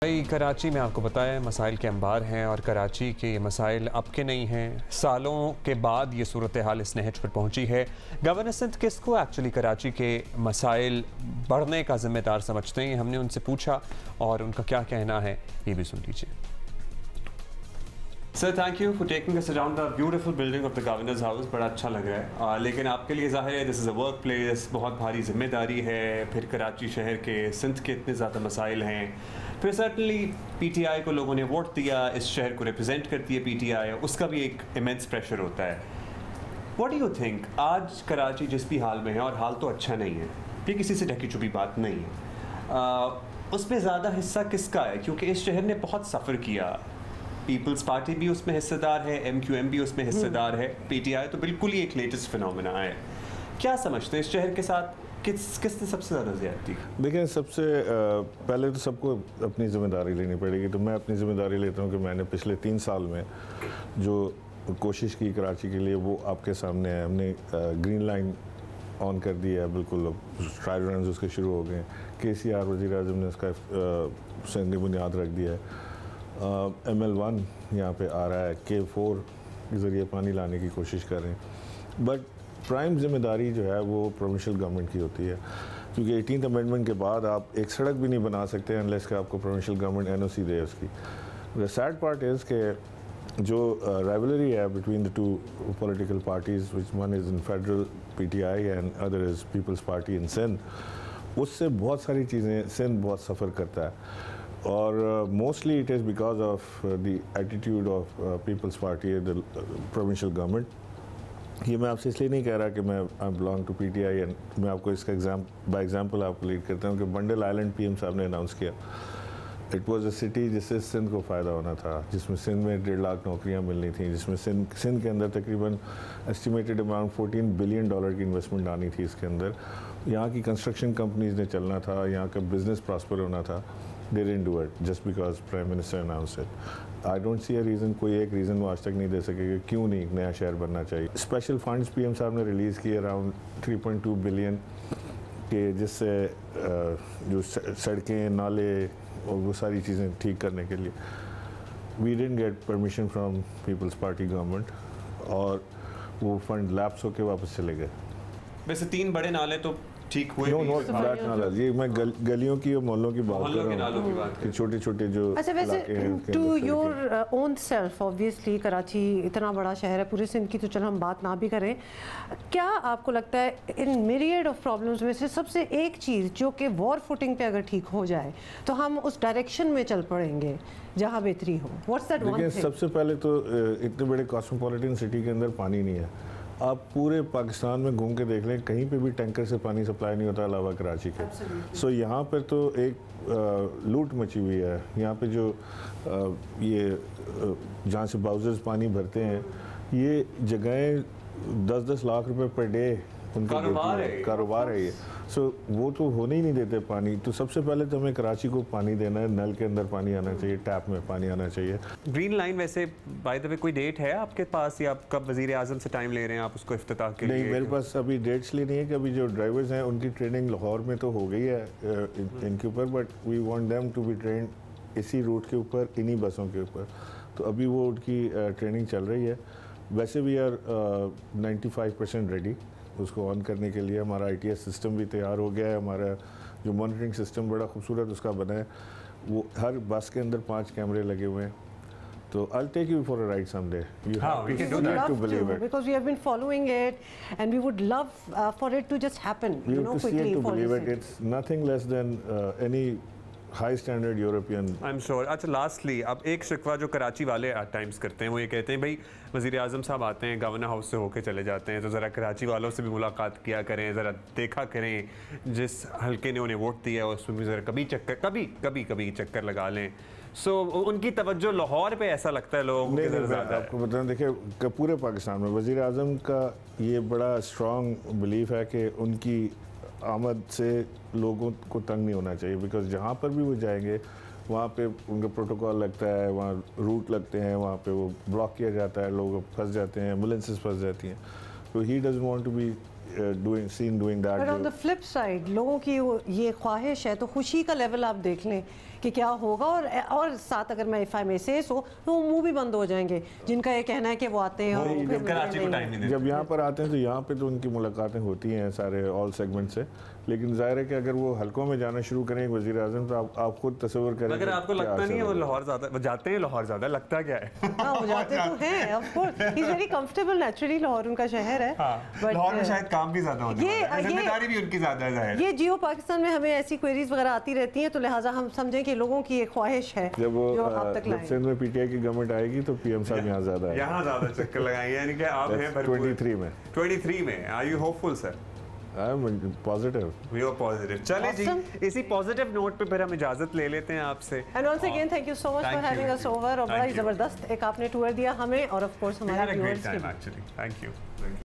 भाई कराची में आपको पता है मसाइल के अंबार हैं और कराची के ये मसाइल अब के नहीं हैं, सालों के बाद ये सूरत हाल इस नहज पर पहुंची है। गवर्नर सिंध किसको एक्चुअली कराची के मसाइल बढ़ने का जिम्मेदार समझते हैं, हमने उनसे पूछा और उनका क्या कहना है ये भी सुन लीजिए। Sir thank you for taking us around the beautiful building of the governors house. बड़ा अच्छा लग रहा है, लेकिन आपके लिए ज़ाहिर है this is a work place, बहुत भारी जिम्मेदारी है। फिर कराची शहर के सिंध के इतने ज़्यादा मसाइल हैं, फिर सर्टनली पीटीआई को लोगों ने वोट दिया, इस शहर को रिप्रेजेंट करती है पीटीआई, उसका भी एक इमेंस प्रेशर होता है। व्हाट डू यू थिंक आज कराची जिस भी हाल में है, और हाल तो अच्छा नहीं है, ये किसी से ढकी छुपी बात नहीं है, उसमें ज़्यादा हिस्सा किसका है? क्योंकि इस शहर ने बहुत सफ़र किया, पीपल्स पार्टी भी उसमें हिस्सेदार है, MQM भी उसमें हिस्सेदार है, पीटीआई तो बिल्कुल ही एक लेटेस्ट फिनोमेना है। क्या समझते हैं इस शहर के साथ किसने सबसे ज़्यादा ज़्यादती की? देखिए, सबसे पहले तो सबको अपनी ज़िम्मेदारी लेनी पड़ेगी। तो मैं अपनी ज़िम्मेदारी लेता हूँ कि मैंने पिछले 3 साल में जो कोशिश की कराची के लिए वो आपके सामने है। हमने ग्रीन लाइन ऑन कर दी है, बिल्कुल ट्रायल रन उसके शुरू हो गए। KCR वज़ीर-ए-आज़म ने उसका संग बुनियाद रख दिया है। ML1 यहाँ पे आ रहा है, K4 के ज़रिए पानी लाने की कोशिश कर रहे हैं। बट प्राइम जिम्मेदारी जो है वो प्रोविंशियल गवर्नमेंट की होती है, क्योंकि 18th अमेंडमेंट के बाद आप एक सड़क भी नहीं बना सकते अनलेस कि आपको प्रोविंशियल गवर्नमेंट NOC दे उसकी। द सैड पार्ट इज़ कि जो राइवलरी है between the two political parties, which one is in federal PTI and other is people's party in Sindh, उससे बहुत सारी चीज़ें सिंध बहुत सफ़र करता है। और mostly it is because of the attitude of people's party the provincial government. ये मैं आपसे इसलिए नहीं कह रहा कि मैं I belong to PTI, and मैं आपको इसका बाय एग्जांपल आपको लीड करता हूँ कि बंडल आइलैंड PM साहब ने अनाउंस किया। इट वाज अ सिटी जिससे सिंध को फ़ायदा होना था, जिसमें सिंध में 1.5 लाख नौकरियाँ मिलनी थी, जिसमें सिंध के अंदर तकरीबन एस्टिमेटेड अमाउंट $14 बिलियन की इन्वेस्टमेंट आनी थी। इसके अंदर यहाँ की कंस्ट्रक्शन कंपनीज ने चलना था, यहाँ का बिज़नेस प्रॉस्पर होना था। They didn't do it just because Prime Minister announced it. I don't see a reason, कोई एक रीज़न वो आज तक नहीं दे सके कि क्यों नहीं एक नया शहर बनना चाहिए। स्पेशल फंड्स PM साहब ने रिलीज़ किए अराउंड 3.2 बिलियन के, जिससे जो सड़कें, नाले और वो सारी चीज़ें ठीक करने के लिए we didn't get permission from People's Party government, और वो फंड लैप्स होके वापस चले गए। वैसे 3 बड़े नाले तो ठीक हुए। ये मैं गलियों की और मोहल्लों की बात कर रहा हूँ कि छोटे छोटे जो। अच्छा, वैसे to your own self, obviously Karachi इतना बड़ा शहर है, पूरे सिंध की तो चलो हम बात ना भी करें, क्या आपको लगता है इन मिरियड ऑफ प्रॉब्लम्स में से सबसे एक चीज़ जो कि वॉर फुटिंग पे अगर ठीक हो जाए तो हम उस डायरेक्शन में चल पड़ेंगे जहाँ बेहतरी हो? What's that one thing? सबसे पहले तो इतने बड़े कॉस्मोपॉलिटन सिटी के अंदर पानी नहीं है। आप पूरे पाकिस्तान में घूम के देख लें, कहीं पे भी टैंकर से पानी सप्लाई नहीं होता अलावा कराची के। सो यहाँ पर तो एक लूट मची हुई है। यहाँ पे जो ये जहाँ से बाउजर्स पानी भरते हैं, ये जगहें 10-10 लाख रुपए पर डे उनका कारोबार है ये। सो वो तो होने ही नहीं देते पानी। तो सबसे पहले तो हमें कराची को पानी देना है, नल के अंदर पानी आना चाहिए, टैप में पानी आना चाहिए। ग्रीन लाइन वैसे बाय द वे कोई डेट है आपके पास, या आप कब वज़ीर-ए-आज़म से टाइम ले रहे हैं आप उसको इफ्तिताह के लिए? नहीं, मेरे पास अभी डेट्स लिए नहीं है कि अभी जो ड्राइवर्स हैं उनकी ट्रेनिंग लाहौर में तो हो गई है इनके ऊपर, but we want them to be trained इसी रूट के ऊपर, इन्हीं बसों के ऊपर। तो अभी वो उनकी ट्रेनिंग चल रही है। वैसे वी आर 95% रेडी उसको ऑन करने के लिए। हमारा ITS सिस्टम भी तैयार हो गया है, हमारा जो मॉनिटरिंग सिस्टम बड़ा खूबसूरत उसका बना है, वो हर बस के अंदर 5 कैमरे लगे हुए हैं। So I'll take you for a ride someday. You have we can do that to believe it, because we have been following it, and we would love for it to just happen. You know, quickly. See it to believe it. It's nothing less than any high standard European. I am sure. अच्छा, lastly अब एक शिकवा जो कराची वाले eight times करते हैं वो ये कहते हैं, भाई वज़ीर-ए-आज़म साहब आते हैं, गवर्नर हाउस से होके चले जाते हैं, तो ज़रा कराची वालों से भी मुलाकात किया करें, ज़रा देखा करें जिस हल्के ने उन्हें वोट दिया है उसमें भी ज़रा कभी चक्कर लगा लें। सो उनकी तवज्जो लाहौर पे ऐसा लगता है लोगों को ज़्यादा। आपको बताएं, देखिए पूरे पाकिस्तान में वज़ीर-ए-आज़म का ये बड़ा स्ट्रॉन्ग बिलीफ है कि उनकी आमद से लोगों को तंग नहीं होना चाहिए, बिकॉज जहाँ पर भी वो जाएंगे वहाँ पे उनका प्रोटोकॉल लगता है, वहाँ रूट लगते हैं, वहाँ पे वो ब्लॉक किया जाता है, लोग फंस जाते हैं, एम्बुलेंसेस फंस जाती हैं। तो he doesn't want to be seen doing that. But on the flip side, लोगों की ये ख्वाहिश है तो खुशी का लेवल आप देख लें कि क्या होगा, और साथ अगर मैं इफ़ आई मे से सो तो वो मुंह भी बंद हो जाएंगे जिनका ये कहना है कि वो आते हैं और कराची को टाइम नहीं देते। जब यहाँ पर आते हैं तो यहाँ पे तो उनकी मुलाकातें होती हैं सारे ऑल सेगमेंट से, लेकिन जाहिर है कि अगर वो हलकों में जाना शुरू करें वज़ीर आज़म तो आप खुद तस्वीर करें। अगर आपको लगता नहीं है वो लाहौर ज़्यादा, वो जाते हैं लाहौर ज़्यादा, लगता क्या है? हाँ वो जाते तो हैं, of course he is very comfortable, naturally Lahore उनका शहर है। लाहौर में शायद काम भी ज़्यादा होता है, जिम्मेदारी भी उनकी ज़्यादा है। ये जियो पाकिस्तान में हमें ऐसी क्वेरीज वगैरह आती रहती हैं, तो लिहाजा हम समझें कि लोगों की एक ख्वाहिश है जो आप तक लाएं। जब सिंध में पीटीआई की गवर्नमेंट आएगी तो पीएम साहब यहाँ ज़्यादा चक्कर लगाएंगे, यानी कि आप हैं 23 में। Are you hopeful sir? I'm positive. We are positive. चले जी, इसी पॉजिटिव नोट पे फिर हम इजाजत ले लेते हैं आपसे। And once again, thank you so much for having us over। और बड़ा ही जबरदस्त एक आपने टूर दिया हमें और ऑफ कोर्स हमारे व्यूअर्स को। Thank you.